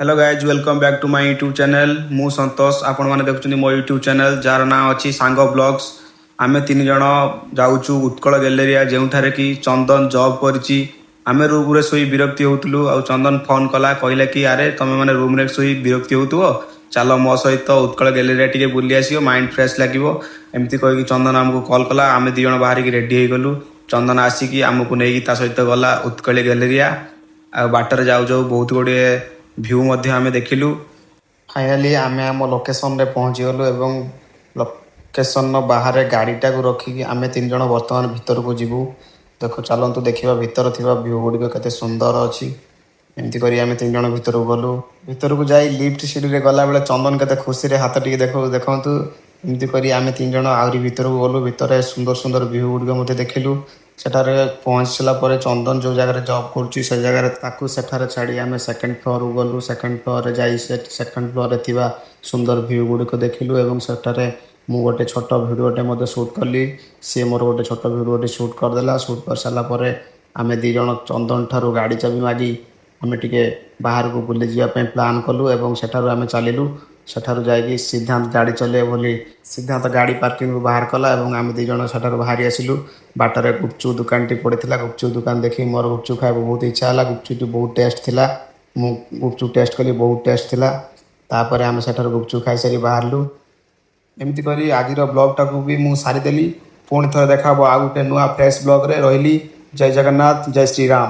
Hello guys welcome back to my YouTube channel मु संतोष आपण मैंने देखुं मो यूट्यूब चैनल जार ना अच्छी सांग ब्लॉग्स आमे तीन जन जाऊँ उत्कल गैलेरिया जो कि चंदन जॉब करी आमे रूम रे सोई विरक्ति होतलु आ चंदन फोन कला कहला कि अरे तुम मैंने रूम रे सोई विरक्ति होतुओ चल मो सहित उत्कल गैलेरिया टिके बुली आसियो माइंड फ्रेश लगे एमती कहीकि चंदन आमको कॉल कला आमे दी जन बाहर रेडी हो गलु चंदन आसिकी आमको नहीं सहित गला उत्कल गैलेरिया आ बाटर जाऊ जाऊ बहुत गुड़े भ्यू आम देखिलु फाइनाली आम आम लोकेशन रे पहुँची गलु एवं लोकेशन बाहर गाड़ीटा को रखिकी आम तीन जन बर्तमान भितर को जीवु देख चलतु देखा भितर थी भ्यू गुड़िक केते सुंदर अच्छी एमती करी आम तीन जन भितर को गलु भितर को जाई लिफ्ट सीढ़ी गला बेले चंदन केते खुशी रे हाथ टिके देखु एमती करी आम तीन जन आहरी भितर को गलु भितर सुंदर सुंदर भ्यू गुड़िक देखिलु सेठारे पहुँचला पर चंदन जो जगह जॉब करुच्ची से जगह ताकू सेठारे छाड़ी आम सेकेंड फ्लोर को गलु सेकेंड फ्लोर जाई सेकेंड फ्लोर थिबा सुंदर भ्यू गुड़िक देखिलु एवं सेठारे मु गोटे छोट भिडियोटे मते शूट कली सी मोर गोटे छोट भिडियोटे शूट करदेला शूट कर सारा पर आम दी जन चंदन ठारू गाड़ी चाबी मागी आम टिके बाहर को बुली जावाई प्लान कलु एवं सेठारू आम चलिलु सेठारू जाइए सिद्धांत गाड़ी चले बोली सिद्धांत गाड़ी पार्किंग बाहर कला एवं आम दी जन सेठारू बाहरी आसिलु बाटर गुपचुप दुकान टी पड़ा गुपचुप दुकान देखी मोर गुपचुप खाया बहुत इच्छा है गुपचुप बहुत टेस्ट थिला मु गुपचुप टेस्ट कली बहुत टेस्ट थिला तापर आम सेठारू गुपचुप खाई सारी बाहरलु एमती करी आज ब्लॉग टाक भी मुझे सारीदेली पुणी थर देखा आ गोटे नुआ फ्रेश ब्लॉग रे रही जय जगन्नाथ जय श्री राम।